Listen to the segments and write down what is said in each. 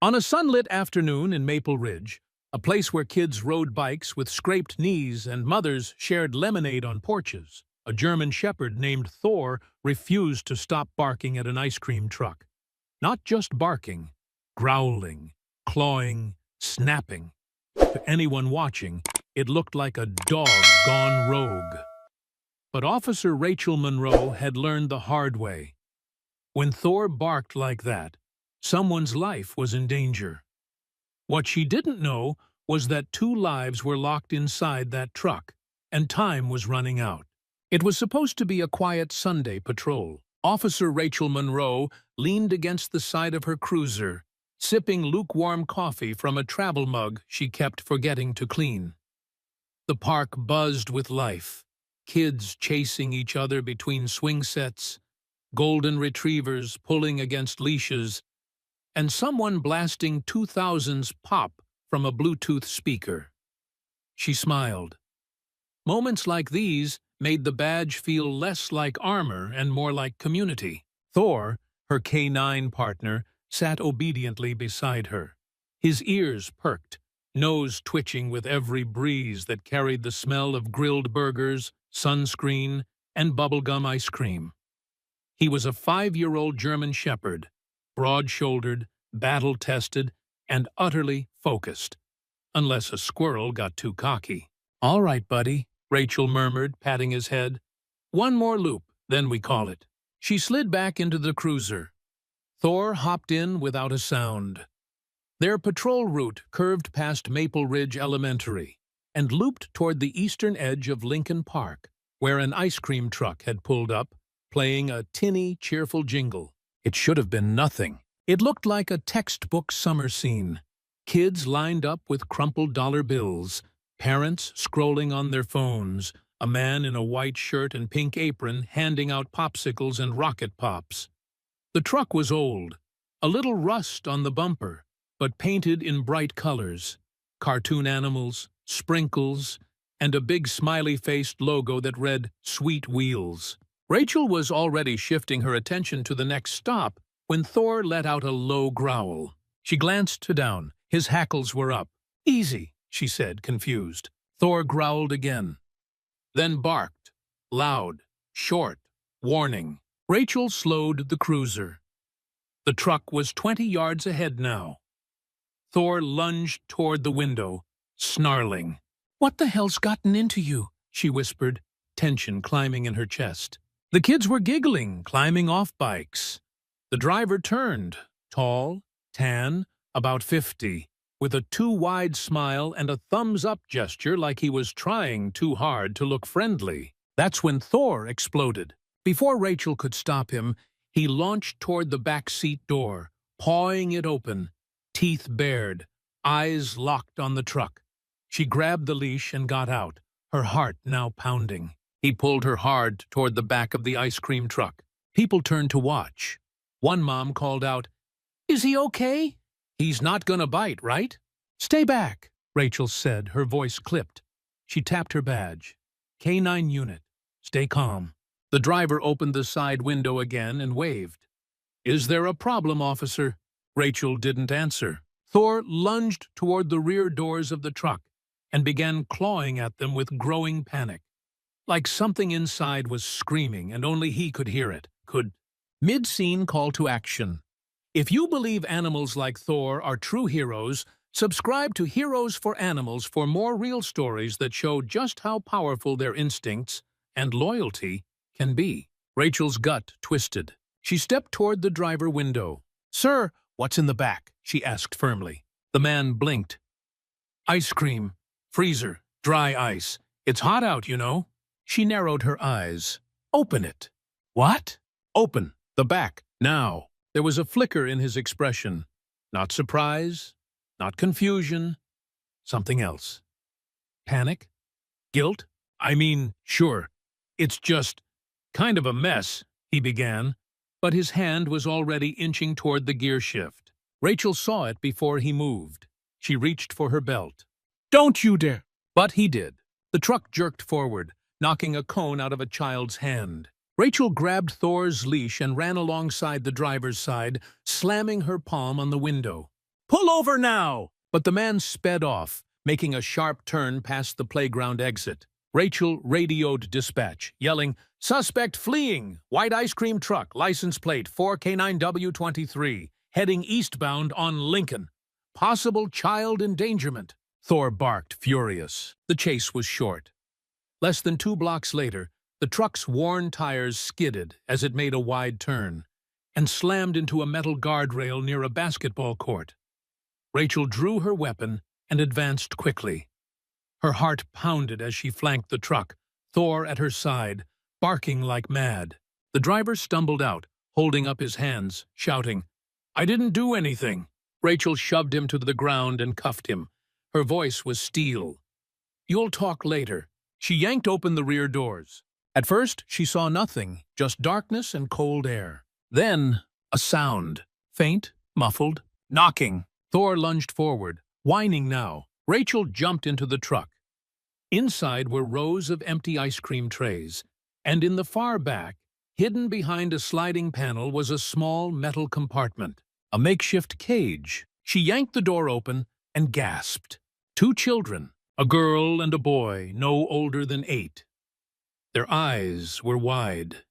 On a sunlit afternoon in Maple Ridge, a place where kids rode bikes with scraped knees and mothers shared lemonade on porches, a German shepherd named Thor refused to stop barking at an ice cream truck. Not just barking, growling, clawing, snapping. To anyone watching, it looked like a dog gone rogue. But Officer Rachel Monroe had learned the hard way. When Thor barked like that, someone's life was in danger. What she didn't know was that 2 lives were locked inside that truck, and time was running out. It was supposed to be a quiet Sunday patrol. Officer Rachel Monroe leaned against the side of her cruiser, sipping lukewarm coffee from a travel mug she kept forgetting to clean. The park buzzed with life, kids chasing each other between swing sets, golden retrievers pulling against leashes, and someone blasting 2000's pop from a Bluetooth speaker. She smiled. Moments like these made the badge feel less like armor and more like community. Thor, her K9 partner, sat obediently beside her. His ears perked, nose twitching with every breeze that carried the smell of grilled burgers, sunscreen, and bubblegum ice cream. He was a 5-year-old German shepherd, broad-shouldered, battle-tested, and utterly focused, unless a squirrel got too cocky. "All right, buddy," Rachel murmured, patting his head. "One more loop, then we call it." She slid back into the cruiser. Thor hopped in without a sound. Their patrol route curved past Maple Ridge Elementary and looped toward the eastern edge of Lincoln Park, where an ice cream truck had pulled up, playing a tinny, cheerful jingle. It should have been nothing. It looked like a textbook summer scene. Kids lined up with crumpled dollar bills, parents scrolling on their phones, a man in a white shirt and pink apron handing out popsicles and rocket pops. The truck was old, a little rust on the bumper, but painted in bright colors, cartoon animals, sprinkles, and a big smiley-faced logo that read "Sweet Wheels." Rachel was already shifting her attention to the next stop when Thor let out a low growl. She glanced down. His hackles were up. "Easy," she said, confused. Thor growled again, then barked, loud, short, warning. Rachel slowed the cruiser. The truck was 20 yards ahead now. Thor lunged toward the window, snarling. "What the hell's gotten into you?" she whispered, tension climbing in her chest. The kids were giggling, climbing off bikes. The driver turned, tall, tan, about 50, with a too-wide smile and a thumbs-up gesture like he was trying too hard to look friendly. That's when Thor exploded. Before Rachel could stop him, he launched toward the back seat door, pawing it open, teeth bared, eyes locked on the truck. She grabbed the leash and got out, her heart now pounding. He pulled her hard toward the back of the ice cream truck. People turned to watch. One mom called out, "Is he okay?" "He's not gonna bite, right?" "Stay back," Rachel said, her voice clipped. She tapped her badge. "K9 unit. Stay calm." The driver opened the side window again and waved. "Is there a problem, officer?" Rachel didn't answer. Thor lunged toward the rear doors of the truck and began clawing at them with growing panic. Like something inside was screaming and only he could hear it. Mid-scene call to action. If you believe animals like Thor are true heroes, subscribe to Heroes for Animals for more real stories that show just how powerful their instincts and loyalty can be. Rachel's gut twisted. She stepped toward the driver window. "Sir, what's in the back?" she asked firmly. The man blinked. "Ice cream. Freezer. Dry ice. It's hot out, you know." She narrowed her eyes. "Open it." "What?" "Open. The back. Now." There was a flicker in his expression. Not surprise, not confusion, something else. Panic? Guilt? Sure. It's just kind of a mess, he began, but his hand was already inching toward the gear shift. Rachel saw it before he moved. She reached for her belt. "Don't you dare!" But he did. The truck jerked forward, knocking a cone out of a child's hand. Rachel grabbed Thor's leash and ran alongside the driver's side, slamming her palm on the window. "Pull over now!" But the man sped off, making a sharp turn past the playground exit. Rachel radioed dispatch, yelling, "Suspect fleeing! White ice cream truck, license plate 4K9W23, heading eastbound on Lincoln. Possible child endangerment." Thor barked, furious. The chase was short. Less than 2 blocks later, the truck's worn tires skidded as it made a wide turn and slammed into a metal guardrail near a basketball court. Rachel drew her weapon and advanced quickly. Her heart pounded as she flanked the truck, Thor at her side, barking like mad. The driver stumbled out, holding up his hands, shouting, "I didn't do anything." Rachel shoved him to the ground and cuffed him. Her voice was steel. "You'll talk later." She yanked open the rear doors. At first, she saw nothing, just darkness and cold air. Then, a sound. Faint, muffled, knocking. Thor lunged forward, whining now. Rachel jumped into the truck. Inside were rows of empty ice cream trays, and in the far back, hidden behind a sliding panel, was a small metal compartment, a makeshift cage. She yanked the door open and gasped. 2 children, a girl and a boy, no older than 8. Their eyes were wide,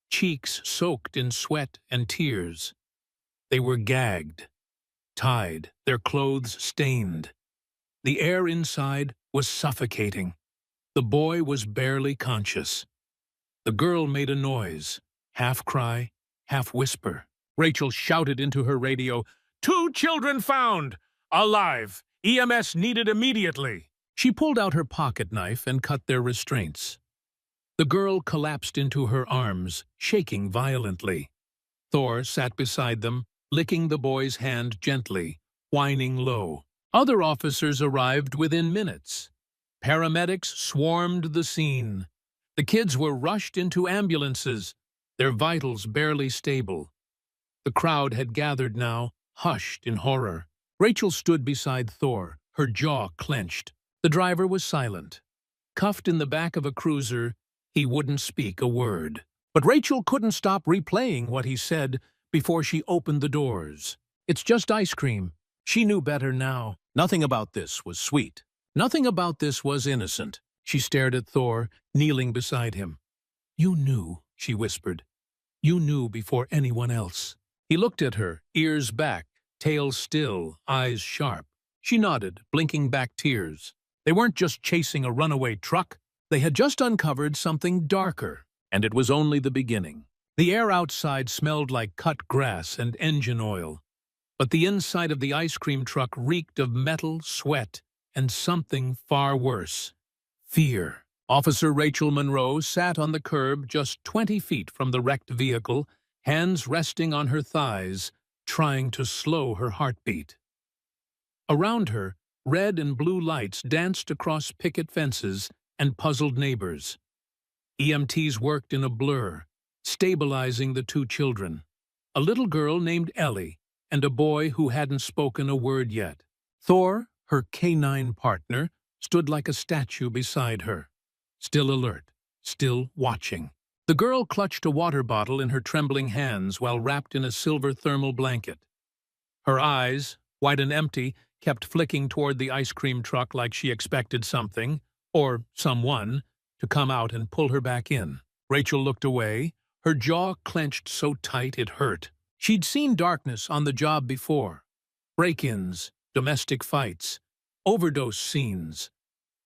cheeks soaked in sweat and tears. They were gagged, tied, their clothes stained. The air inside was suffocating. The boy was barely conscious. The girl made a noise, half cry, half whisper. Rachel shouted into her radio, "2 children found! Alive! EMS needed immediately!" She pulled out her pocket knife and cut their restraints. The girl collapsed into her arms, shaking violently. Thor sat beside them, licking the boy's hand gently, whining low. Other officers arrived within minutes. Paramedics swarmed the scene. The kids were rushed into ambulances, their vitals barely stable. The crowd had gathered now, hushed in horror. Rachel stood beside Thor, her jaw clenched. The driver was silent. Cuffed in the back of a cruiser, he wouldn't speak a word. But Rachel couldn't stop replaying what he said before she opened the doors. "It's just ice cream." She knew better now. Nothing about this was sweet. Nothing about this was innocent. She stared at Thor, kneeling beside him. "You knew," she whispered. "You knew before anyone else." He looked at her, ears back, tail still, eyes sharp. She nodded, blinking back tears. They weren't just chasing a runaway truck. They had just uncovered something darker, and it was only the beginning. The air outside smelled like cut grass and engine oil, but the inside of the ice cream truck reeked of metal, sweat, and something far worse. Fear. Officer Rachel Monroe sat on the curb just 20 feet from the wrecked vehicle, hands resting on her thighs, trying to slow her heartbeat. Around her, red and blue lights danced across picket fences and puzzled neighbors. EMTs worked in a blur, stabilizing the 2 children, a little girl named Ellie and a boy who hadn't spoken a word yet. Thor, her canine partner, stood like a statue beside her, still alert, still watching. The girl clutched a water bottle in her trembling hands while wrapped in a silver thermal blanket. Her eyes, wide and empty, kept flicking toward the ice cream truck like she expected something, or someone, to come out and pull her back in. Rachel looked away, her jaw clenched so tight it hurt. She'd seen darkness on the job before. Break-ins, domestic fights, overdose scenes.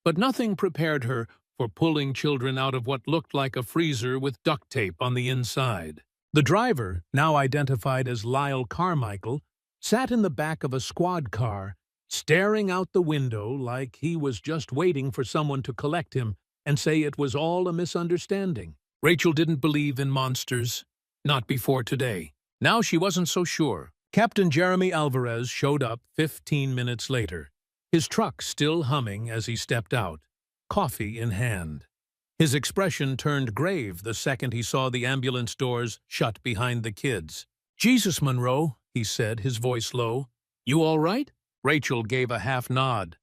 But nothing prepared her for pulling children out of what looked like a freezer with duct tape on the inside. The driver, now identified as Lyle Carmichael, sat in the back of a squad car, staring out the window like he was just waiting for someone to collect him and say it was all a misunderstanding. Rachel didn't believe in monsters, not before today. Now she wasn't so sure. Captain Jeremy Alvarez showed up 15 minutes later, his truck still humming as he stepped out, coffee in hand. His expression turned grave the second he saw the ambulance doors shut behind the kids. "Jesus, Monroe," he said, his voice low. "You all right?" Rachel gave a half nod.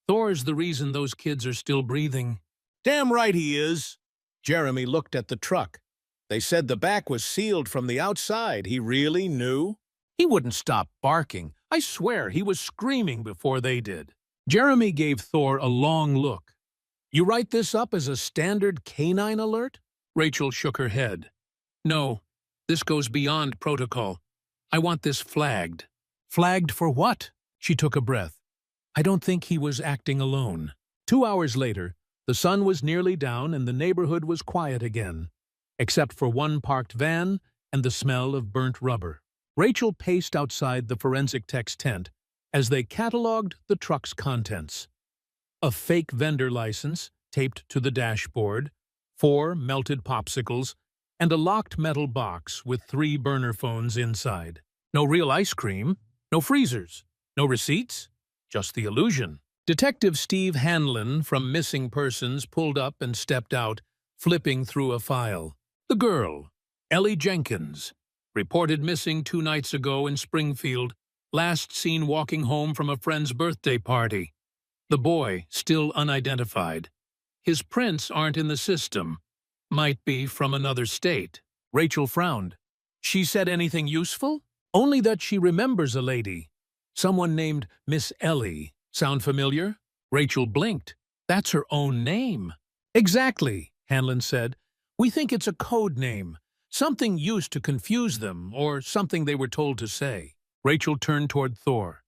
"Thor's the reason those kids are still breathing." "Damn right he is." Jeremy looked at the truck. "They said the back was sealed from the outside. He really knew?" He wouldn't stop barking. I swear he was screaming before they did. Jeremy gave Thor a long look. You write this up as a standard canine alert? Rachel shook her head. No, this goes beyond protocol. I want this flagged. Flagged for what? She took a breath. I don't think he was acting alone. 2 hours later, the sun was nearly down and the neighborhood was quiet again, except for one parked van and the smell of burnt rubber. Rachel paced outside the forensic tech's tent as they catalogued the truck's contents. A fake vendor license taped to the dashboard, 4 melted popsicles, and a locked metal box with 3 burner phones inside. No real ice cream, no freezers, no receipts, just the illusion. Detective Steve Hanlon from Missing Persons pulled up and stepped out, flipping through a file. The girl, Ellie Jenkins, reported missing 2 nights ago in Springfield, last seen walking home from a friend's birthday party. The boy, still unidentified. His prints aren't in the system. Might be from another state. Rachel frowned. She said anything useful? Only that she remembers a lady. Someone named Miss Ellie. Sound familiar? Rachel blinked. That's her own name. Exactly, Hanlon said. We think it's a code name. Something used to confuse them, or something they were told to say. Rachel turned toward Thor.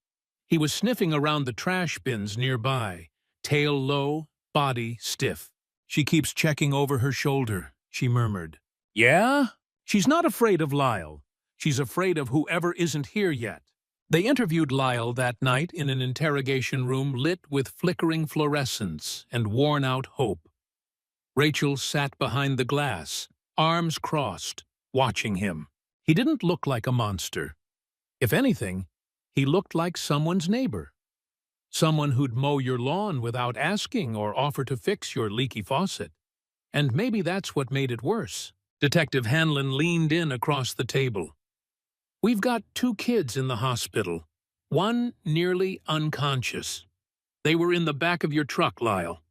He was sniffing around the trash bins nearby, tail low, body stiff. She keeps checking over her shoulder, she murmured. Yeah? She's not afraid of Lyle. She's afraid of whoever isn't here yet. They interviewed Lyle that night in an interrogation room lit with flickering fluorescence and worn-out hope. Rachel sat behind the glass, arms crossed, watching him. He didn't look like a monster. If anything, he looked like someone's neighbor. Someone who'd mow your lawn without asking or offer to fix your leaky faucet. And maybe that's what made it worse. Detective Hanlon leaned in across the table. We've got 2 kids in the hospital. One nearly unconscious. They were in the back of your truck, Lyle.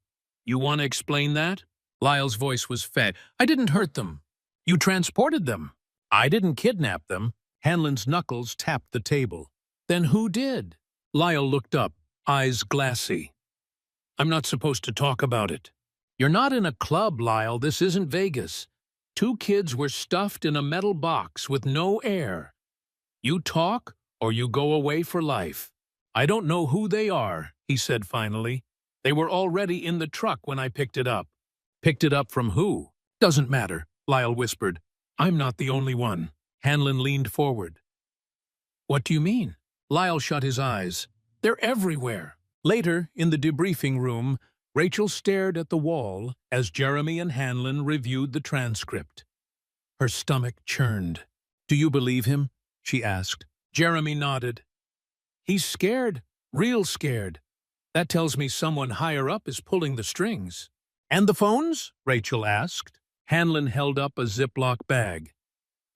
You want to explain that? Lyle's voice was fed. I didn't hurt them. You transported them. I didn't kidnap them. Hanlon's knuckles tapped the table. Then who did? Lyle looked up, eyes glassy. I'm not supposed to talk about it. You're not in a club, Lyle. This isn't Vegas. 2 kids were stuffed in a metal box with no air. You talk, or you go away for life. I don't know who they are, he said finally. They were already in the truck when I picked it up. Picked it up from who? Doesn't matter, Lyle whispered. I'm not the only one. Hanlon leaned forward. What do you mean? Lyle shut his eyes. They're everywhere. Later, in the debriefing room, Rachel stared at the wall as Jeremy and Hanlon reviewed the transcript. Her stomach churned. Do you believe him? She asked. Jeremy nodded. He's scared, real scared. That tells me someone higher up is pulling the strings. And the phones? Rachel asked. Hanlon held up a Ziploc bag.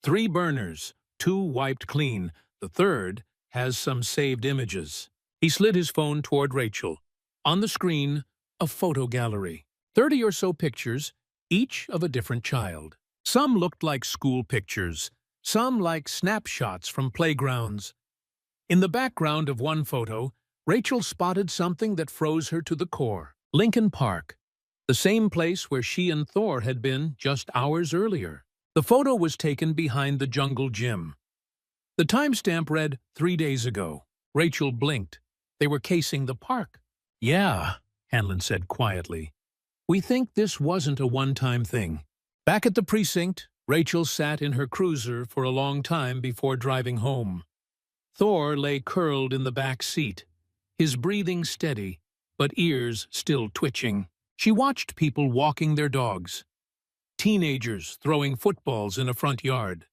3 burners, 2 wiped clean. The third has some saved images. He slid his phone toward Rachel. On the screen, a photo gallery. 30 or so pictures, each of a different child. Some looked like school pictures, some like snapshots from playgrounds. In the background of one photo, Rachel spotted something that froze her to the core. Lincoln Park, the same place where she and Thor had been just hours earlier. The photo was taken behind the jungle gym. The timestamp read 3 days ago. Rachel blinked. They were casing the park. Yeah, Hanlon said quietly. We think this wasn't a one-time thing. Back at the precinct, Rachel sat in her cruiser for a long time before driving home. Thor lay curled in the back seat, his breathing steady, but ears still twitching. She watched people walking their dogs, teenagers throwing footballs in a front yard,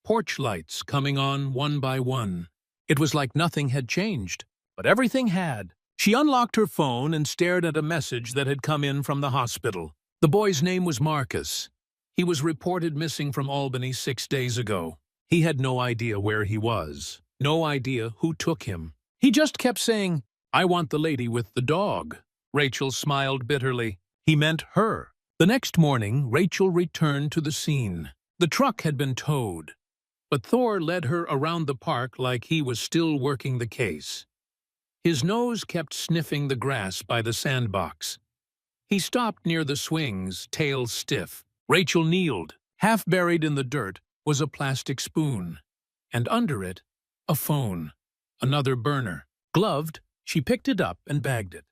porch lights coming on one by one. It was like nothing had changed, but everything had. She unlocked her phone and stared at a message that had come in from the hospital. The boy's name was Marcus. He was reported missing from Albany 6 days ago. He had no idea where he was, no idea who took him. He just kept saying, I want the lady with the dog. Rachel smiled bitterly. He meant her. The next morning, Rachel returned to the scene. The truck had been towed. But Thor led her around the park like he was still working the case. His nose kept sniffing the grass by the sandbox. He stopped near the swings, tail stiff. Rachel kneeled. Half buried in the dirt was a plastic spoon, and under it, a phone, another burner. Gloved, she picked it up and bagged it.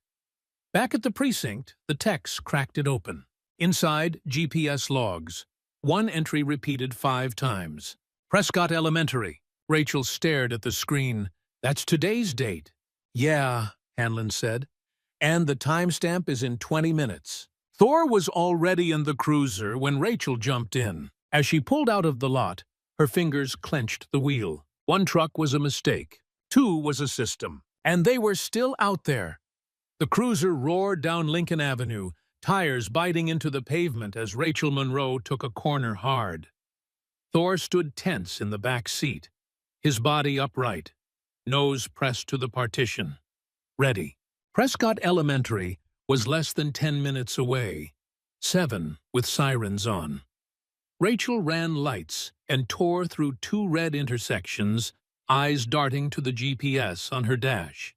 Back at the precinct, the techs cracked it open. Inside, GPS logs. One entry repeated 5 times. Prescott Elementary. Rachel stared at the screen. That's today's date. Yeah, Hanlon said. And the timestamp is in 20 minutes. Thor was already in the cruiser when Rachel jumped in. As she pulled out of the lot, her fingers clenched the wheel. 1 truck was a mistake. 2 was a system. And they were still out there. The cruiser roared down Lincoln Avenue, tires biting into the pavement as Rachel Monroe took a corner hard. Thor stood tense in the back seat, his body upright, nose pressed to the partition. Ready. Prescott Elementary was less than 10 minutes away, 7 with sirens on. Rachel ran lights and tore through 2 red intersections, eyes darting to the GPS on her dash.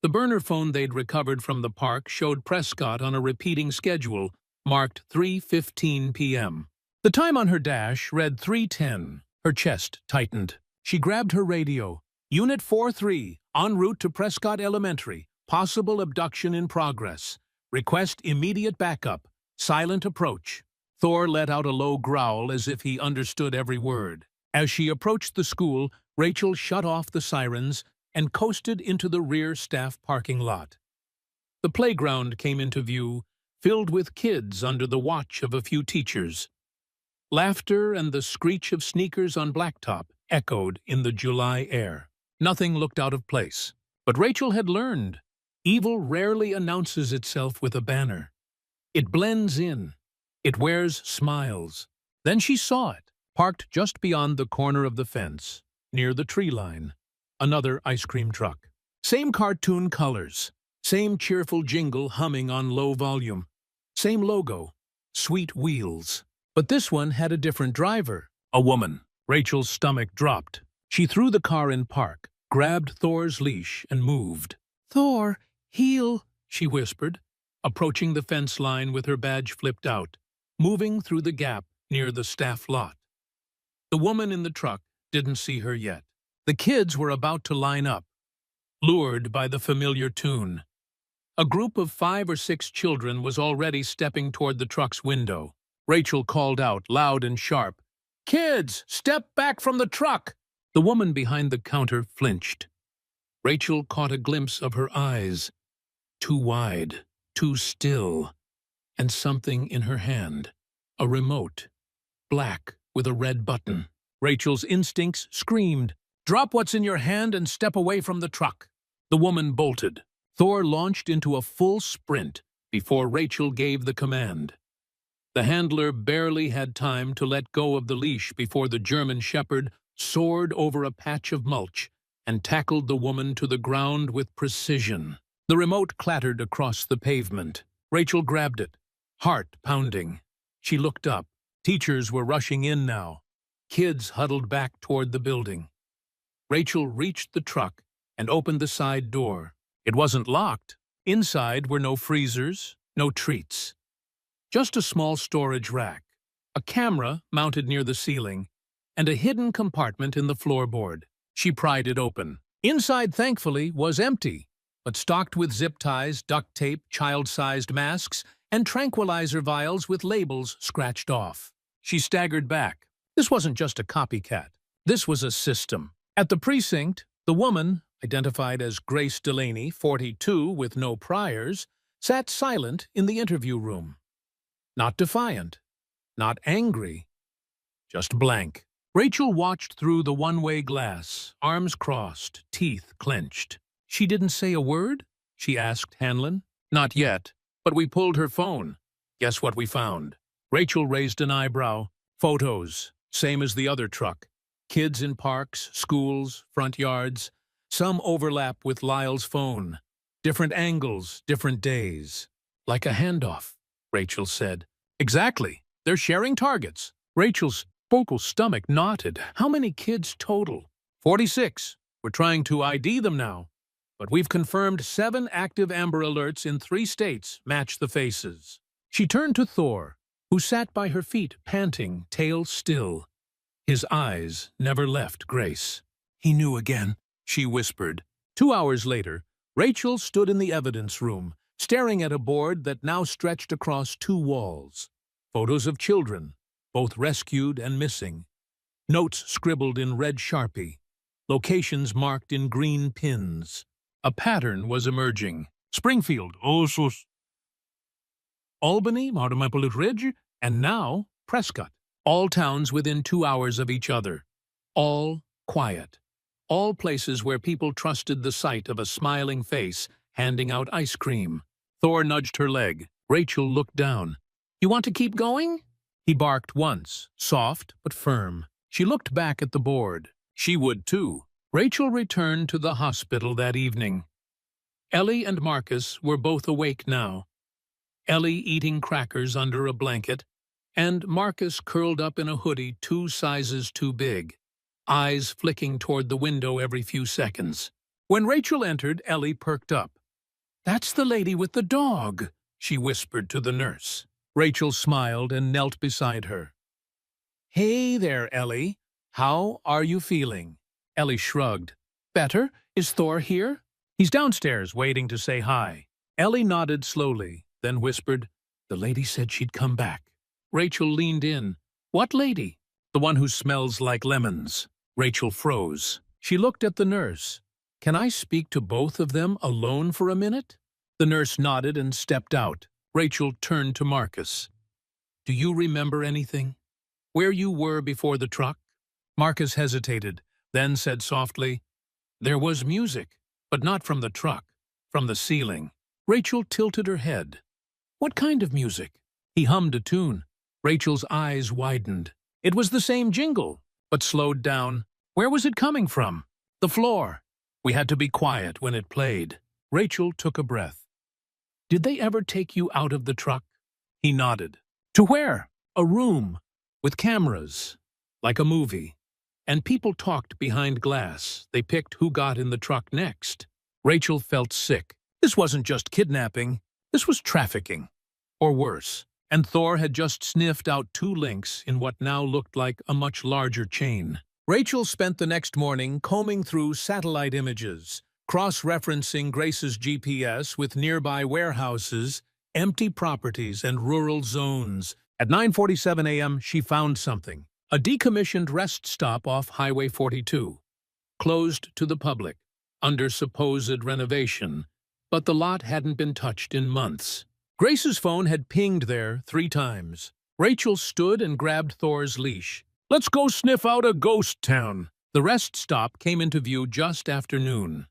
The burner phone they'd recovered from the park showed Prescott on a repeating schedule, marked 3:15 p.m. The time on her dash read 3:10. Her chest tightened. She grabbed her radio. Unit 43, en route to Prescott Elementary. Possible abduction in progress. Request immediate backup. Silent approach. Thor let out a low growl as if he understood every word. As she approached the school, Rachel shut off the sirens and coasted into the rear staff parking lot. The playground came into view, filled with kids under the watch of a few teachers. Laughter and the screech of sneakers on blacktop echoed in the July air. Nothing looked out of place. But Rachel had learned. Evil rarely announces itself with a banner. It blends in. It wears smiles. Then she saw it, parked just beyond the corner of the fence, near the tree line. Another ice cream truck. Same cartoon colors. Same cheerful jingle humming on low volume. Same logo. Sweet wheels. But this one had a different driver. A woman. Rachel's stomach dropped. She threw the car in park, grabbed Thor's leash, and moved. "Thor, heel," she whispered, approaching the fence line with her badge flipped out, moving through the gap near the staff lot. The woman in the truck didn't see her yet. The kids were about to line up, lured by the familiar tune. A group of 5 or 6 children was already stepping toward the truck's window. Rachel called out, loud and sharp, "Kids, step back from the truck!" The woman behind the counter flinched. Rachel caught a glimpse of her eyes, too wide, too still, and something in her hand, a remote, black with a red button. Rachel's instincts screamed, "Drop what's in your hand and step away from the truck." The woman bolted. Thor launched into a full sprint before Rachel gave the command. The handler barely had time to let go of the leash before the German shepherd soared over a patch of mulch and tackled the woman to the ground with precision. The remote clattered across the pavement. Rachel grabbed it, heart pounding. She looked up. Teachers were rushing in now. Kids huddled back toward the building. Rachel reached the truck and opened the side door. It wasn't locked. Inside were no freezers, no treats. Just a small storage rack, a camera mounted near the ceiling, and a hidden compartment in the floorboard. She pried it open. Inside, thankfully, was empty, but stocked with zip ties, duct tape, child-sized masks, and tranquilizer vials with labels scratched off. She staggered back. This wasn't just a copycat. This was a system. At the precinct, the woman, identified as Grace Delaney, 42, with no priors, sat silent in the interview room. Not defiant, not angry, just blank. Rachel watched through the one-way glass, arms crossed, teeth clenched. "She didn't say a word?" she asked Hanlon. "Not yet, but we pulled her phone. Guess what we found?" Rachel raised an eyebrow. Photos, same as the other truck. Kids in parks, schools, front yards. Some overlap with Lyle's phone. Different angles, different days. "Like a handoff," Rachel said. "Exactly. They're sharing targets." Rachel's Vogel's stomach knotted. How many kids total? 46. We're trying to ID them now. But we've confirmed 7 active Amber Alerts in 3 states match the faces. She turned to Thor, who sat by her feet, panting, tail still. His eyes never left Grace. He knew again, she whispered. 2 hours later, Rachel stood in the evidence room, staring at a board that now stretched across 2 walls. Photos of children, both rescued and missing. Notes scribbled in red Sharpie. Locations marked in green pins. A pattern was emerging. Springfield, Osos, Albany, Maple Ridge, and now Prescott. All towns within 2 hours of each other. All quiet. All places where people trusted the sight of a smiling face handing out ice cream. Thor nudged her leg. Rachel looked down. "You want to keep going?" He barked once, soft but firm. She looked back at the board. She would too. Rachel returned to the hospital that evening. Ellie and Marcus were both awake now. Ellie eating crackers under a blanket, and Marcus curled up in a hoodie 2 sizes too big, eyes flicking toward the window every few seconds. When Rachel entered, Ellie perked up. "That's the lady with the dog," she whispered to the nurse. Rachel smiled and knelt beside her. "Hey there, Ellie. How are you feeling?" Ellie shrugged. "Better? Is Thor here?" "He's downstairs, waiting to say hi." Ellie nodded slowly, then whispered, "The lady said she'd come back." Rachel leaned in. "What lady?" "The one who smells like lemons." Rachel froze. She looked at the nurse. "Can I speak to both of them alone for a minute?" The nurse nodded and stepped out. Rachel turned to Marcus. "Do you remember anything? Where you were before the truck?" Marcus hesitated, then said softly, "There was music, but not from the truck, from the ceiling." Rachel tilted her head. "What kind of music?" He hummed a tune. Rachel's eyes widened. It was the same jingle, but slowed down. Where was it coming from? The floor. We had to be quiet when it played. Rachel took a breath. "Did they ever take you out of the truck?" He nodded. "To where?" "A room, with cameras, like a movie. And people talked behind glass. They picked who got in the truck next." Rachel felt sick. This wasn't just kidnapping. This was trafficking. Or worse. And Thor had just sniffed out 2 links in what now looked like a much larger chain. Rachel spent the next morning combing through satellite images, cross-referencing Grace's GPS with nearby warehouses, empty properties, and rural zones. At 9:47 a.m., she found something. A decommissioned rest stop off Highway 42, closed to the public, under supposed renovation, but the lot hadn't been touched in months. Grace's phone had pinged there 3 times. Rachel stood and grabbed Thor's leash. "Let's go sniff out a ghost town." The rest stop came into view just after noon.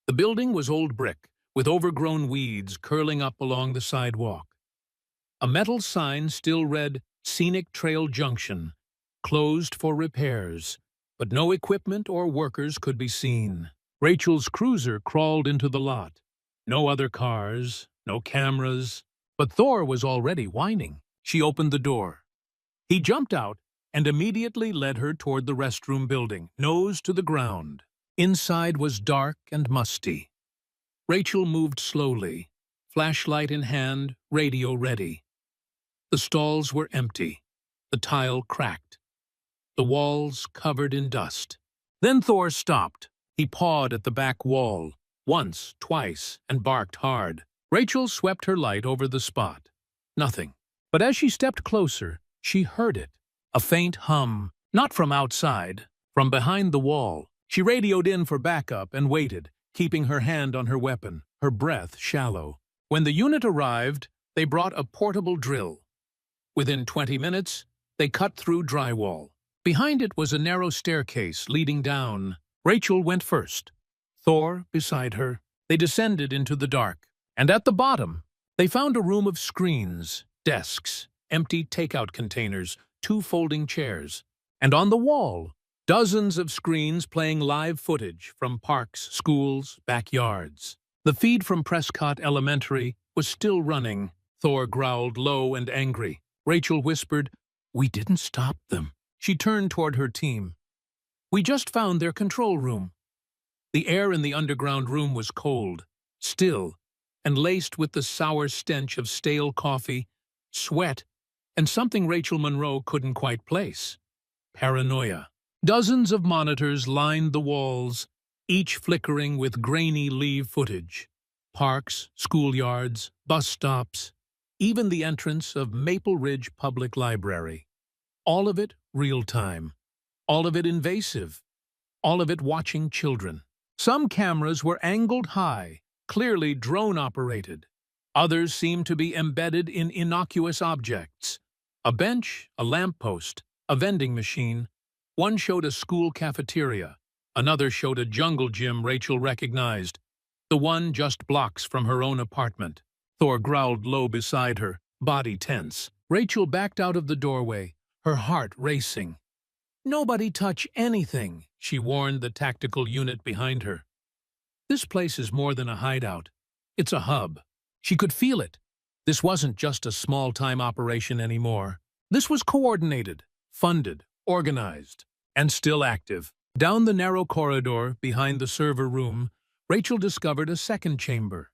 The building was old brick, with overgrown weeds curling up along the sidewalk. A metal sign still read, "Scenic Trail Junction," closed for repairs, but no equipment or workers could be seen. Rachel's cruiser crawled into the lot. No other cars, no cameras, but Thor was already whining. She opened the door. He jumped out and immediately led her toward the restroom building, nose to the ground. Inside was dark and musty. Rachel moved slowly, flashlight in hand, radio ready. The stalls were empty, the tile cracked, the walls covered in dust. Then Thor stopped. He pawed at the back wall, once, twice, and barked hard. Rachel swept her light over the spot. Nothing. But as she stepped closer, she heard it. A faint hum, not from outside, from behind the wall. She radioed in for backup and waited, keeping her hand on her weapon, her breath shallow. When the unit arrived, they brought a portable drill. Within 20 minutes, they cut through drywall. Behind it was a narrow staircase leading down. Rachel went first, Thor beside her. They descended into the dark, and at the bottom, they found a room of screens, desks, empty takeout containers, 2 folding chairs, and on the wall, dozens of screens playing live footage from parks, schools, backyards. The feed from Prescott Elementary was still running. Thor growled low and angry. Rachel whispered, "We didn't stop them." She turned toward her team. "We just found their control room." The air in the underground room was cold, still, and laced with the sour stench of stale coffee, sweat, and something Rachel Monroe couldn't quite place: paranoia. Dozens of monitors lined the walls, each flickering with grainy live footage. Parks, schoolyards, bus stops, even the entrance of Maple Ridge Public Library. All of it real-time. All of it invasive. All of it watching children. Some cameras were angled high, clearly drone-operated. Others seemed to be embedded in innocuous objects: a bench, a lamppost, a vending machine. One showed a school cafeteria. Another showed a jungle gym Rachel recognized, the one just blocks from her own apartment. Thor growled low beside her, body tense. Rachel backed out of the doorway, her heart racing. "Nobody touch anything," she warned the tactical unit behind her. This place is more than a hideout. It's a hub. She could feel it. This wasn't just a small-time operation anymore. This was coordinated, funded, organized, and still active. Down the narrow corridor behind the server room, Rachel discovered a second chamber.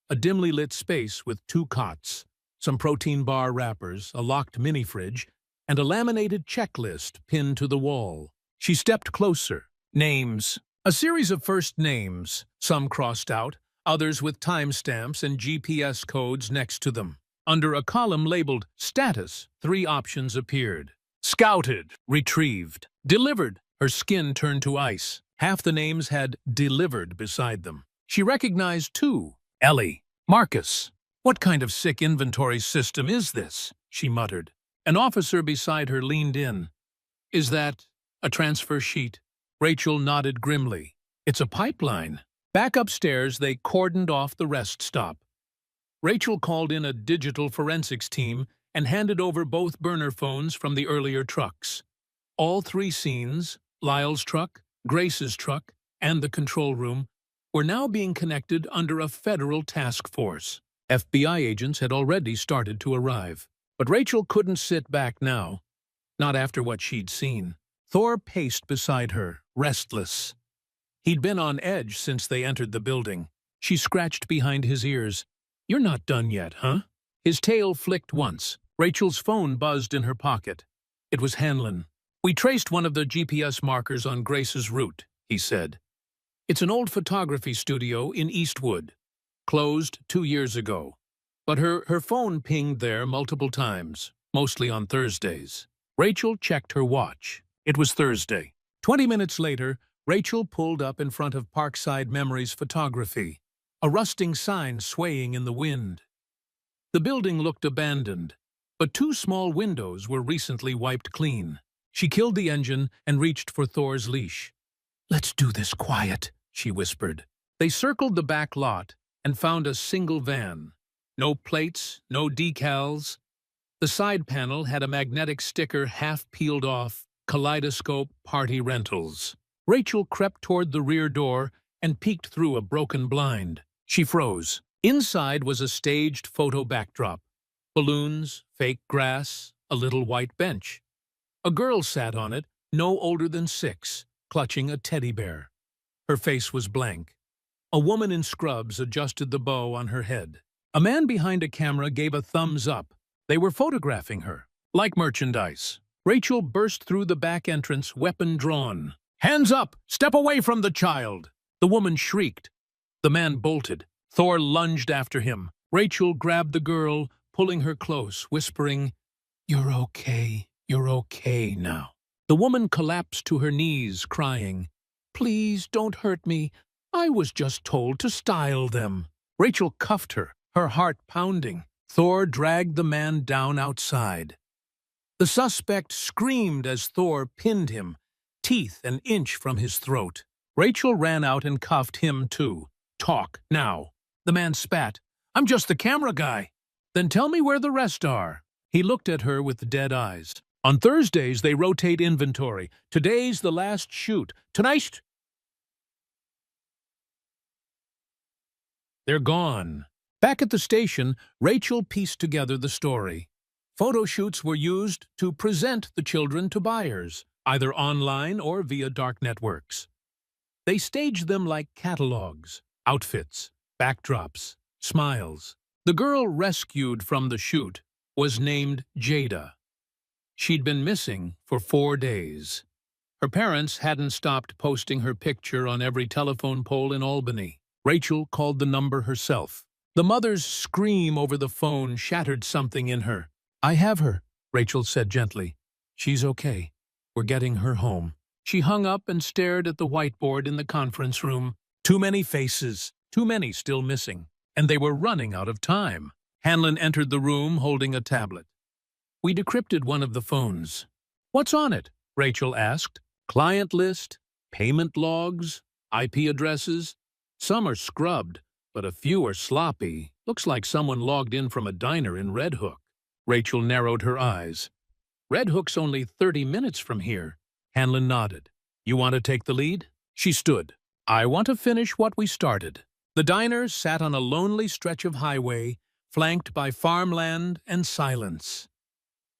A dimly lit space with 2 cots, some protein bar wrappers, a locked mini-fridge, and a laminated checklist pinned to the wall. She stepped closer. Names. A series of first names, some crossed out, others with timestamps and GPS codes next to them. Under a column labeled Status, 3 options appeared. Scouted, retrieved, delivered. Her skin turned to ice. Half the names had delivered beside them. She recognized 2. Ellie. Marcus. "What kind of sick inventory system is this?" she muttered. An officer beside her leaned in. "Is that a transfer sheet?" Rachel nodded grimly. "It's a pipeline." Back upstairs, they cordoned off the rest stop. Rachel called in a digital forensics team and handed over both burner phones from the earlier trucks. All 3 scenes, Lyle's truck, Grace's truck, and the control room, were now being connected under a federal task force. FBI agents had already started to arrive. But Rachel couldn't sit back now, not after what she'd seen. Thor paced beside her, restless. He'd been on edge since they entered the building. She scratched behind his ears. "You're not done yet, huh?" His tail flicked once. Rachel's phone buzzed in her pocket. It was Hanlon. "We traced one of the GPS markers on Grace's route," he said. "It's an old photography studio in Eastwood. Closed 2 years ago. But her phone pinged there multiple times, mostly on Thursdays." Rachel checked her watch. It was Thursday. 20 minutes later, Rachel pulled up in front of Parkside Memories Photography, a rusting sign swaying in the wind. The building looked abandoned, but 2 small windows were recently wiped clean. She killed the engine and reached for Thor's leash. "Let's do this quiet," she whispered. They circled the back lot and found a single van. No plates, no decals. The side panel had a magnetic sticker half peeled off, Kaleidoscope Party Rentals. Rachel crept toward the rear door and peeked through a broken blind. She froze. Inside was a staged photo backdrop. Balloons, fake grass, a little white bench. A girl sat on it, no older than 6, clutching a teddy bear. Her face was blank. A woman in scrubs adjusted the bow on her head. A man behind a camera gave a thumbs up. They were photographing her, like merchandise. Rachel burst through the back entrance, weapon drawn. "Hands up! Step away from the child!" The woman shrieked. The man bolted. Thor lunged after him. Rachel grabbed the girl, pulling her close, whispering, You're okay now." The woman collapsed to her knees, crying, "Please don't hurt me. I was just told to style them." Rachel cuffed her, her heart pounding. Thor dragged the man down outside. The suspect screamed as Thor pinned him, teeth an inch from his throat. Rachel ran out and cuffed him too. "Talk, now." The man spat. "I'm just the camera guy." "Then tell me where the rest are." He looked at her with dead eyes. "On Thursdays, they rotate inventory. Today's the last shoot. Tonight, they're gone." Back at the station, Rachel pieced together the story. Photo shoots were used to present the children to buyers, either online or via dark networks. They staged them like catalogs, outfits, backdrops, smiles. The girl rescued from the shoot was named Jada. She'd been missing for 4 days. Her parents hadn't stopped posting her picture on every telephone pole in Albany. Rachel called the number herself. The mother's scream over the phone shattered something in her. "I have her," Rachel said gently. "She's okay. We're getting her home." She hung up and stared at the whiteboard in the conference room. Too many faces, too many still missing, and they were running out of time. Hanlon entered the room holding a tablet. "We decrypted one of the phones." "What's on it?" Rachel asked. "Client list, payment logs, IP addresses. Some are scrubbed, but a few are sloppy. Looks like someone logged in from a diner in Red Hook." Rachel narrowed her eyes. "Red Hook's only 30 minutes from here." Hanlon nodded. "You want to take the lead?" She stood. "I want to finish what we started." The diner sat on a lonely stretch of highway, flanked by farmland and silence.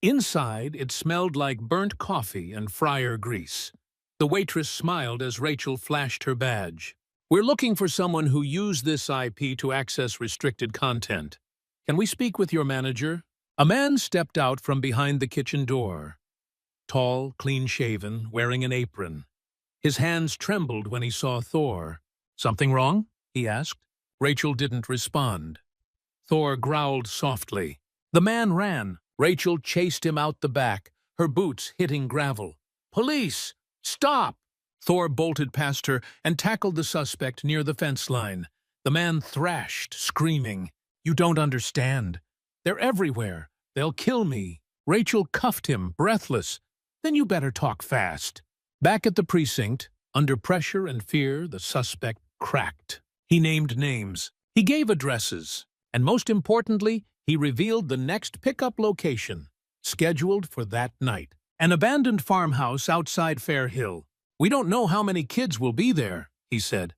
Inside, it smelled like burnt coffee and fryer grease. The waitress smiled as Rachel flashed her badge. "We're looking for someone who used this IP to access restricted content. Can we speak with your manager?" A man stepped out from behind the kitchen door. Tall, clean-shaven, wearing an apron. His hands trembled when he saw Thor. "Something wrong?" he asked. Rachel didn't respond. Thor growled softly. The man ran. Rachel chased him out the back, her boots hitting gravel. "Police! Stop!" Thor bolted past her and tackled the suspect near the fence line. The man thrashed, screaming, "You don't understand. They're everywhere. They'll kill me." Rachel cuffed him, breathless. "Then you better talk fast." Back at the precinct, under pressure and fear, the suspect cracked. He named names. He gave addresses. And most importantly, he revealed the next pickup location, scheduled for that night. An abandoned farmhouse outside Fair Hill. "We don't know how many kids will be there," he said.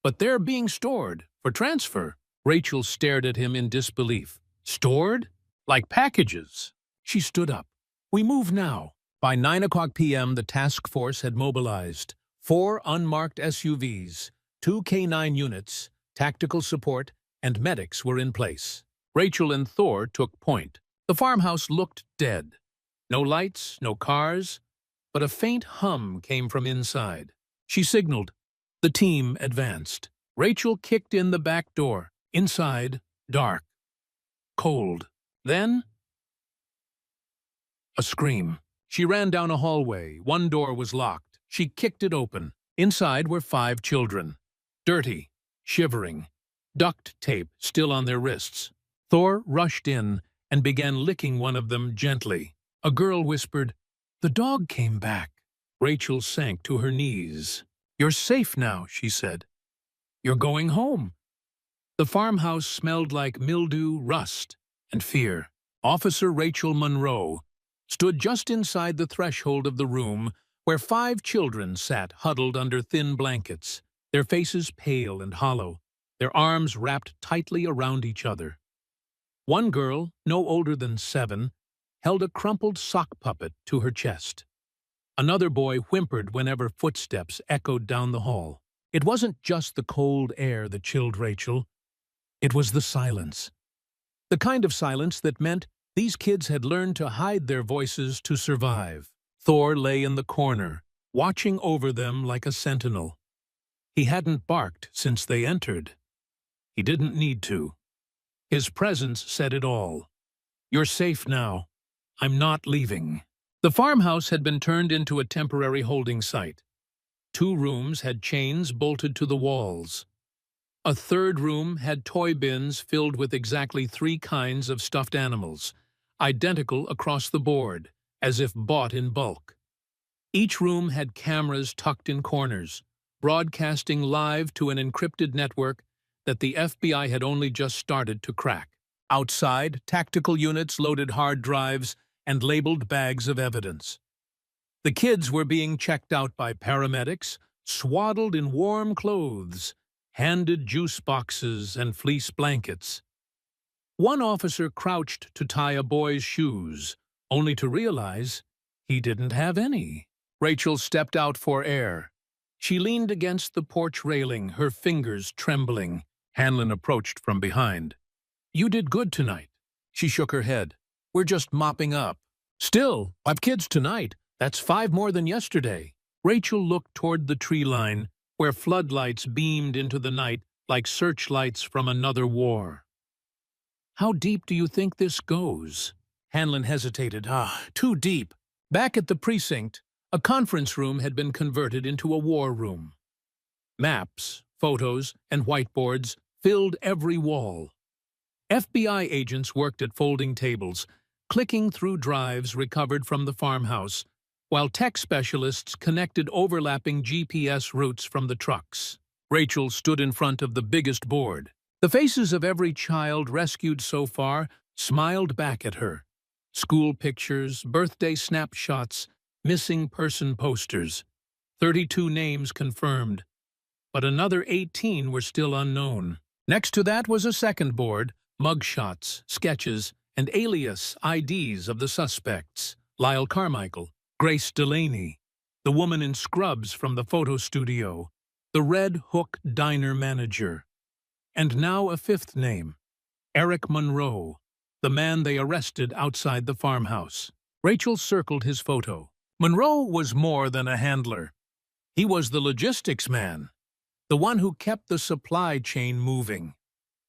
"But they're being stored for transfer." Rachel stared at him in disbelief. "Stored? Like packages?" She stood up. "We move now." By 9 p.m., the task force had mobilized. 4 unmarked SUVs, 2 K-9 units, tactical support, and medics were in place. Rachel and Thor took point. The farmhouse looked dead. No lights, no cars, but a faint hum came from inside. She signaled. The team advanced. Rachel kicked in the back door. Inside, dark. Cold. Then, a scream. She ran down a hallway. One door was locked. She kicked it open. Inside were 5 children. Dirty, shivering, duct tape still on their wrists. Thor rushed in and began licking one of them gently. A girl whispered, "The dog came back." Rachel sank to her knees. "You're safe now," she said. "You're going home." The farmhouse smelled like mildew, rust, and fear. Officer Rachel Monroe stood just inside the threshold of the room where 5 children sat huddled under thin blankets, their faces pale and hollow, their arms wrapped tightly around each other. One girl, no older than 7, held a crumpled sock puppet to her chest. Another boy whimpered whenever footsteps echoed down the hall. It wasn't just the cold air that chilled Rachel. It was the silence. The kind of silence that meant these kids had learned to hide their voices to survive. Thor lay in the corner, watching over them like a sentinel. He hadn't barked since they entered. He didn't need to. His presence said it all. "You're safe now. I'm not leaving." The farmhouse had been turned into a temporary holding site. 2 rooms had chains bolted to the walls. A 3rd room had toy bins filled with exactly 3 kinds of stuffed animals, identical across the board, as if bought in bulk. Each room had cameras tucked in corners, broadcasting live to an encrypted network that the FBI had only just started to crack. Outside, tactical units loaded hard drives and labeled bags of evidence. The kids were being checked out by paramedics, swaddled in warm clothes, handed juice boxes and fleece blankets. One officer crouched to tie a boy's shoes, only to realize he didn't have any. Rachel stepped out for air. She leaned against the porch railing, her fingers trembling. Hanlon approached from behind. "You did good tonight." She shook her head. "We're just mopping up." "Still, 5 kids tonight. That's 5 more than yesterday." Rachel looked toward the tree line, where floodlights beamed into the night like searchlights from another war. "How deep do you think this goes?" Hanlon hesitated. Too deep." Back at the precinct, a conference room had been converted into a war room. Maps, photos, and whiteboards filled every wall. FBI agents worked at folding tables, clicking through drives recovered from the farmhouse, while tech specialists connected overlapping GPS routes from the trucks. Rachel stood in front of the biggest board. The faces of every child rescued so far smiled back at her. School pictures, birthday snapshots, missing person posters. 32 names confirmed, but another 18 were still unknown. Next to that was a second board, mugshots, sketches, and alias IDs of the suspects. Lyle Carmichael, Grace Delaney, the woman in scrubs from the photo studio, the Red Hook diner manager. And now a 5th name, Eric Monroe, the man they arrested outside the farmhouse. Rachel circled his photo. Monroe was more than a handler. He was the logistics man, the one who kept the supply chain moving.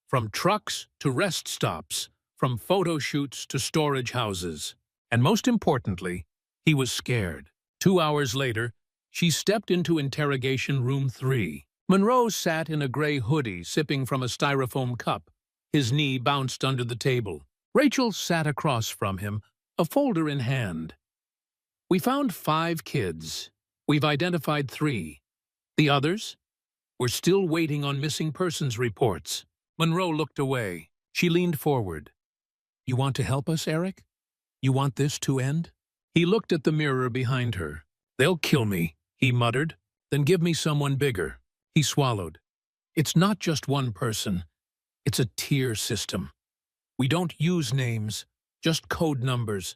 From trucks to rest stops, from photo shoots to storage houses. And most importantly, he was scared. 2 hours later, she stepped into interrogation room 3. Monroe sat in a gray hoodie, sipping from a styrofoam cup. His knee bounced under the table. Rachel sat across from him, a folder in hand. "We found 5 kids. We've identified 3. The others? We're still waiting on missing persons reports." Monroe looked away. She leaned forward. "You want to help us, Eric? You want this to end?" He looked at the mirror behind her. "They'll kill me," he muttered. "Then give me someone bigger." He swallowed. "It's not just one person. It's a tier system. We don't use names, just code numbers.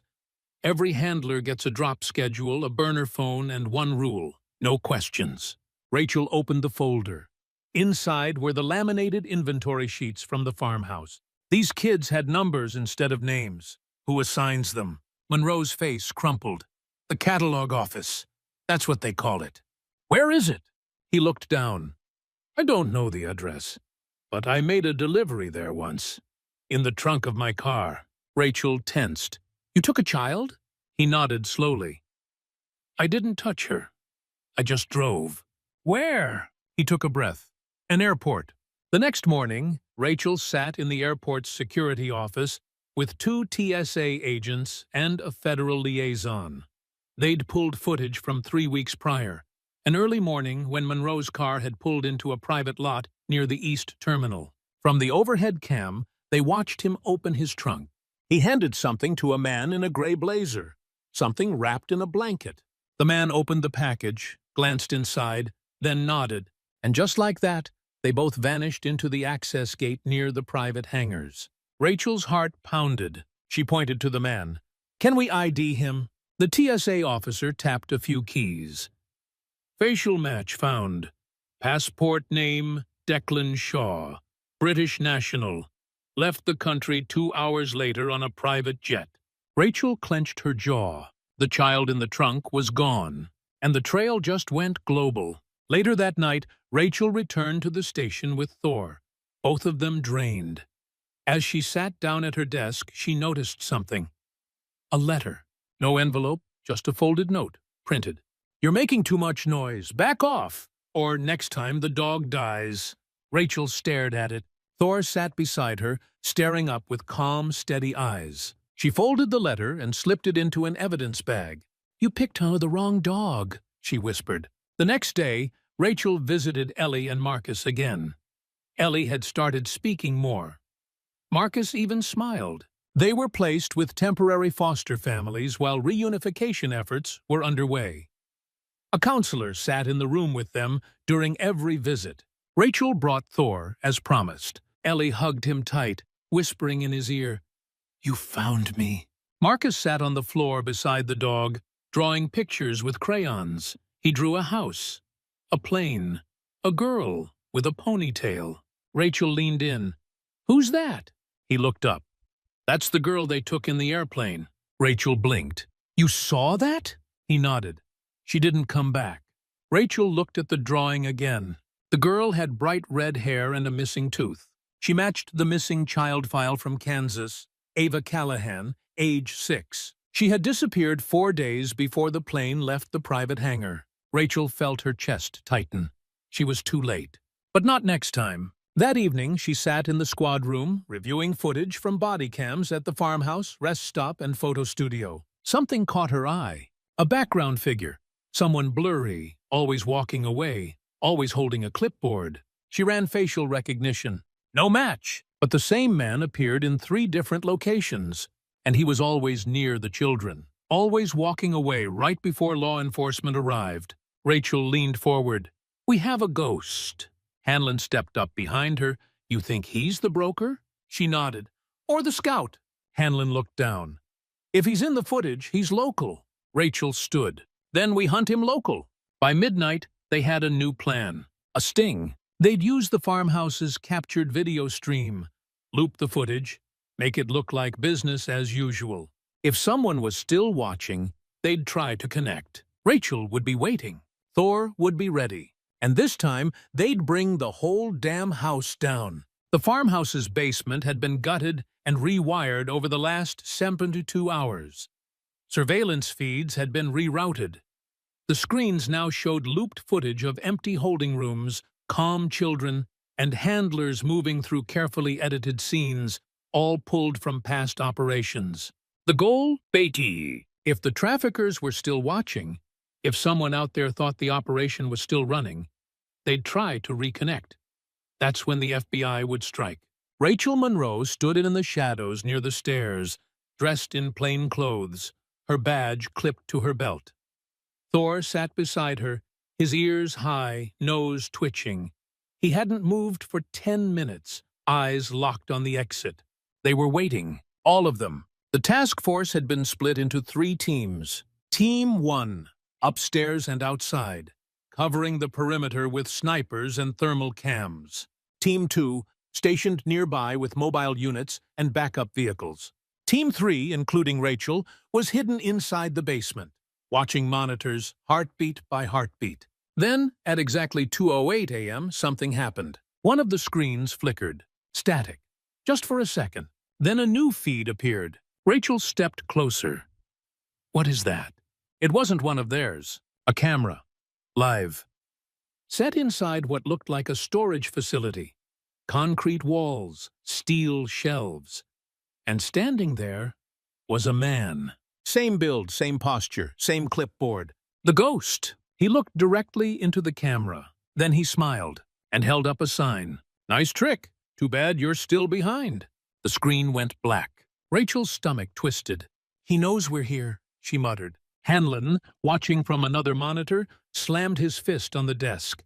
Every handler gets a drop schedule, a burner phone, and one rule: no questions." Rachel opened the folder. Inside were the laminated inventory sheets from the farmhouse. These kids had numbers instead of names. Who assigns them? Monroe's face crumpled. "The catalog office. That's what they call it." "Where is it?" He looked down. "I don't know the address, but I made a delivery there once. In the trunk of my car." Rachel tensed. "You took a child?" He nodded slowly. "I didn't touch her. I just drove." "Where?" He took a breath. "An airport." The next morning, Rachel sat in the airport's security office with 2 TSA agents and a federal liaison. They'd pulled footage from 3 weeks prior, an early morning when Monroe's car had pulled into a private lot near the East Terminal. From the overhead cam, they watched him open his trunk. He handed something to a man in a gray blazer, something wrapped in a blanket. The man opened the package, glanced inside, then nodded, and just like that, they both vanished into the access gate near the private hangars. Rachel's heart pounded. She pointed to the man. "Can we ID him?" The TSA officer tapped a few keys. "Facial match found. Passport name, Declan Shaw. British national. Left the country 2 hours later on a private jet." Rachel clenched her jaw. The child in the trunk was gone, and the trail just went global. Later that night, Rachel returned to the station with Thor, both of them drained. As she sat down at her desk, she noticed something. A letter. No envelope, just a folded note, printed. "You're making too much noise. Back off, or next time the dog dies." Rachel stared at it. Thor sat beside her, staring up with calm, steady eyes. She folded the letter and slipped it into an evidence bag. "You picked the wrong dog," she whispered. The next day, Rachel visited Ellie and Marcus again. Ellie had started speaking more. Marcus even smiled. They were placed with temporary foster families while reunification efforts were underway. A counselor sat in the room with them during every visit. Rachel brought Thor, as promised. Ellie hugged him tight, whispering in his ear, "You found me." Marcus sat on the floor beside the dog, drawing pictures with crayons. He drew a house, a plane, a girl with a ponytail. Rachel leaned in. "Who's that?" He looked up. "That's the girl they took in the airplane." Rachel blinked. "You saw that?" He nodded. "She didn't come back." Rachel looked at the drawing again. The girl had bright red hair and a missing tooth. She matched the missing child file from Kansas, Ava Callahan, age 6. She had disappeared 4 days before the plane left the private hangar. Rachel felt her chest tighten. She was too late. But not next time. That evening, she sat in the squad room, reviewing footage from body cams at the farmhouse, rest stop, and photo studio. Something caught her eye. A background figure. Someone blurry, always walking away, always holding a clipboard. She ran facial recognition. No match! But the same man appeared in 3 different locations, and he was always near the children, always walking away right before law enforcement arrived. Rachel leaned forward. "We have a ghost." Hanlon stepped up behind her. "You think he's the broker?" She nodded. "Or the scout?" Hanlon looked down. "If he's in the footage, he's local." Rachel stood. "Then we hunt him local." By midnight, they had a new plan. A sting. They'd use the farmhouse's captured video stream, loop the footage, make it look like business as usual. If someone was still watching, they'd try to connect. Rachel would be waiting. Thor would be ready. And this time, they'd bring the whole damn house down. The farmhouse's basement had been gutted and rewired over the last 72 hours. Surveillance feeds had been rerouted. The screens now showed looped footage of empty holding rooms, calm children, and handlers moving through carefully edited scenes, all pulled from past operations. The goal? Beatty. If the traffickers were still watching, if someone out there thought the operation was still running, they'd try to reconnect. That's when the FBI would strike. Rachel Monroe stood in the shadows near the stairs, dressed in plain clothes, her badge clipped to her belt. Thor sat beside her, his ears high, nose twitching. He hadn't moved for 10 minutes, eyes locked on the exit. They were waiting, all of them. The task force had been split into 3 teams. Team 1, upstairs and outside, covering the perimeter with snipers and thermal cams. Team 2, stationed nearby with mobile units and backup vehicles. Team 3, including Rachel, was hidden inside the basement, watching monitors, heartbeat by heartbeat. Then, at exactly 2:08 a.m., something happened. One of the screens flickered. Static. Just for a second. Then a new feed appeared. Rachel stepped closer. What is that? It wasn't one of theirs. A camera. Live. Set inside what looked like a storage facility. Concrete walls, steel shelves. And standing there was a man. Same build, same posture, same clipboard. The ghost. He looked directly into the camera. Then he smiled and held up a sign. Nice trick. Too bad you're still behind. The screen went black. Rachel's stomach twisted. He knows we're here, she muttered. Hanlon, watching from another monitor, slammed his fist on the desk.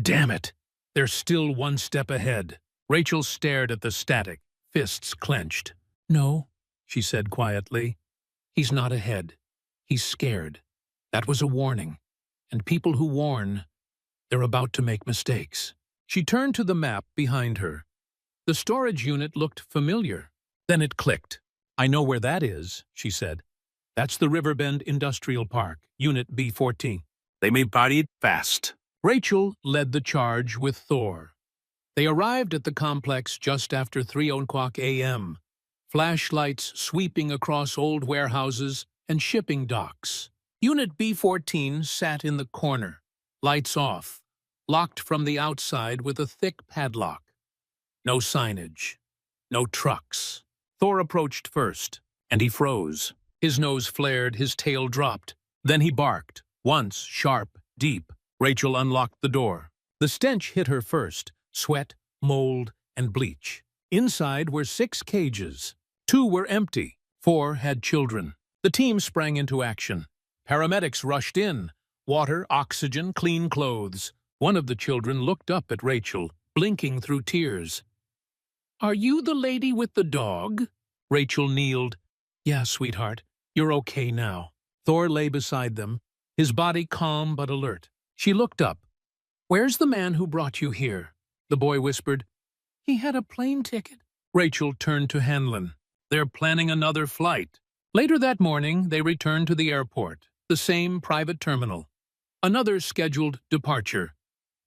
Damn it. They're still one step ahead. Rachel stared at the static, fists clenched. No, she said quietly. He's not ahead. He's scared. That was a warning. And people who warn, they're about to make mistakes. She turned to the map behind her. The storage unit looked familiar. Then it clicked. I know where that is, she said. That's the Riverbend Industrial Park, Unit B14. They may body it fast. Rachel led the charge with Thor. They arrived at the complex just after 3:00 a.m., flashlights sweeping across old warehouses and shipping docks. Unit B14 sat in the corner, lights off, locked from the outside with a thick padlock. No signage, no trucks. Thor approached first, and he froze. His nose flared, his tail dropped. Then he barked, once, sharp, deep. Rachel unlocked the door. The stench hit her first, sweat, mold, and bleach. Inside were 6 cages. 2 were empty. 4 had children. The team sprang into action. Paramedics rushed in. Water, oxygen, clean clothes. One of the children looked up at Rachel, blinking through tears. "Are you the lady with the dog?" Rachel kneeled. "Yeah, sweetheart. You're okay now." Thor lay beside them, his body calm but alert. She looked up. "Where's the man who brought you here?" The boy whispered. "He had a plane ticket." Rachel turned to Hanlon. "They're planning another flight." Later that morning, they returned to the airport, the same private terminal. Another scheduled departure.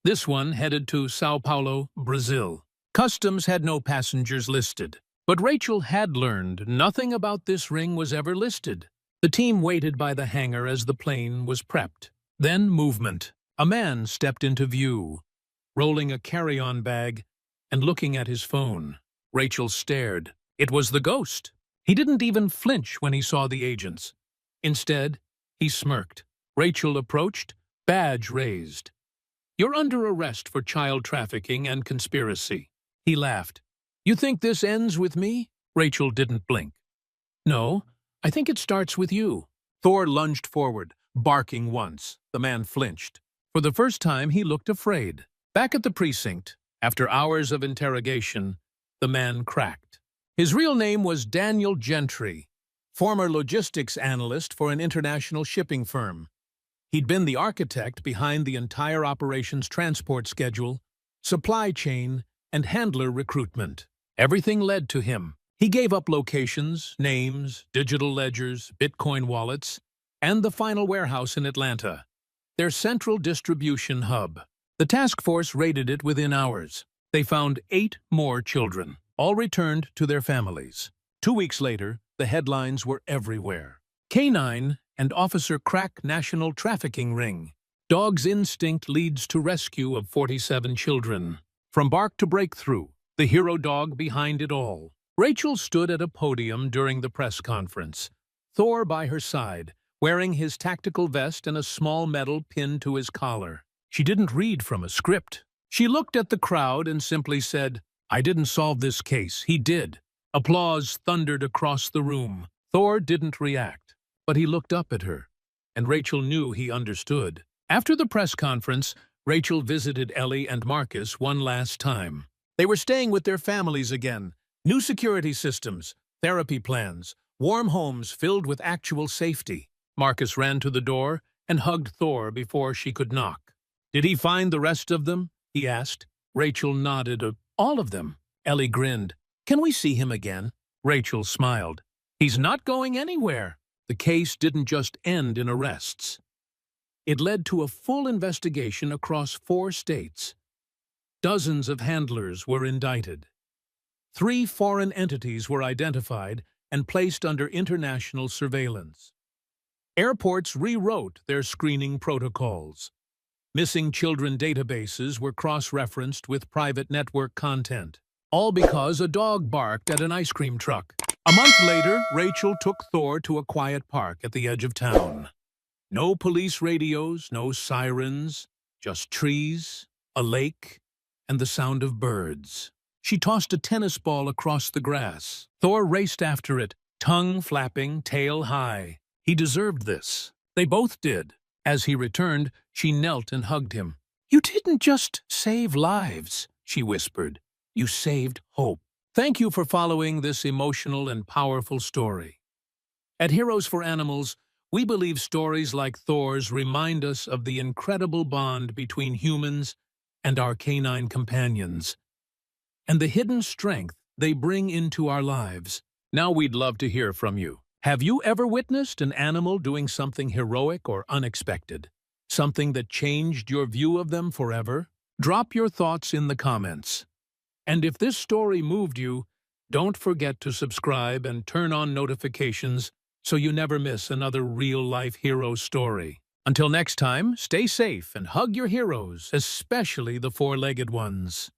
This one headed to Sao Paulo, Brazil. Customs had no passengers listed, but Rachel had learned nothing about this ring was ever listed. The team waited by the hangar as the plane was prepped. Then movement. A man stepped into view, rolling a carry-on bag and looking at his phone. Rachel stared. It was the ghost. He didn't even flinch when he saw the agents. Instead, he smirked. Rachel approached, badge raised. "You're under arrest for child trafficking and conspiracy." He laughed. "You think this ends with me?" Rachel didn't blink. "No, I think it starts with you." Thor lunged forward, barking once. The man flinched. For the first time, he looked afraid. Back at the precinct, after hours of interrogation, the man cracked. His real name was Daniel Gentry, former logistics analyst for an international shipping firm. He'd been the architect behind the entire operations transport schedule, supply chain, and handler recruitment. Everything led to him. He gave up locations, names, digital ledgers, Bitcoin wallets, and the final warehouse in Atlanta, their central distribution hub. The task force raided it within hours. They found 8 more children, all returned to their families. 2 weeks later, the headlines were everywhere. K9 and officer crack national trafficking ring. Dog's instinct leads to rescue of 47 children. From bark to breakthrough, the hero dog behind it all. Rachel stood at a podium during the press conference, Thor by her side, wearing his tactical vest and a small medal pinned to his collar. She didn't read from a script. She looked at the crowd and simply said, "I didn't solve this case, he did." Applause thundered across the room. Thor didn't react, but he looked up at her, and Rachel knew he understood. After the press conference, Rachel visited Ellie and Marcus one last time. They were staying with their families again. New security systems, therapy plans, warm homes filled with actual safety. Marcus ran to the door and hugged Thor before she could knock. "Did he find the rest of them?" he asked. Rachel nodded. "All of them." Ellie grinned. "Can we see him again?" Rachel smiled. "He's not going anywhere." The case didn't just end in arrests. It led to a full investigation across 4 states. Dozens of handlers were indicted. 3 foreign entities were identified and placed under international surveillance. Airports rewrote their screening protocols. Missing children databases were cross-referenced with private network content, all because a dog barked at an ice cream truck. A month later, Rachel took Thor to a quiet park at the edge of town. No police radios, no sirens, just trees, a lake, and the sound of birds. She tossed a tennis ball across the grass. Thor raced after it, tongue flapping, tail high. He deserved this. They both did. As he returned, she knelt and hugged him. "You didn't just save lives," she whispered. "You saved hope." Thank you for following this emotional and powerful story. At Heroes for Animals, we believe stories like Thor's remind us of the incredible bond between humans and our canine companions, and the hidden strength they bring into our lives. Now we'd love to hear from you. Have you ever witnessed an animal doing something heroic or unexpected? Something that changed your view of them forever? Drop your thoughts in the comments. And if this story moved you, don't forget to subscribe and turn on notifications so you never miss another real-life hero story. Until next time, stay safe and hug your heroes, especially the 4-legged ones.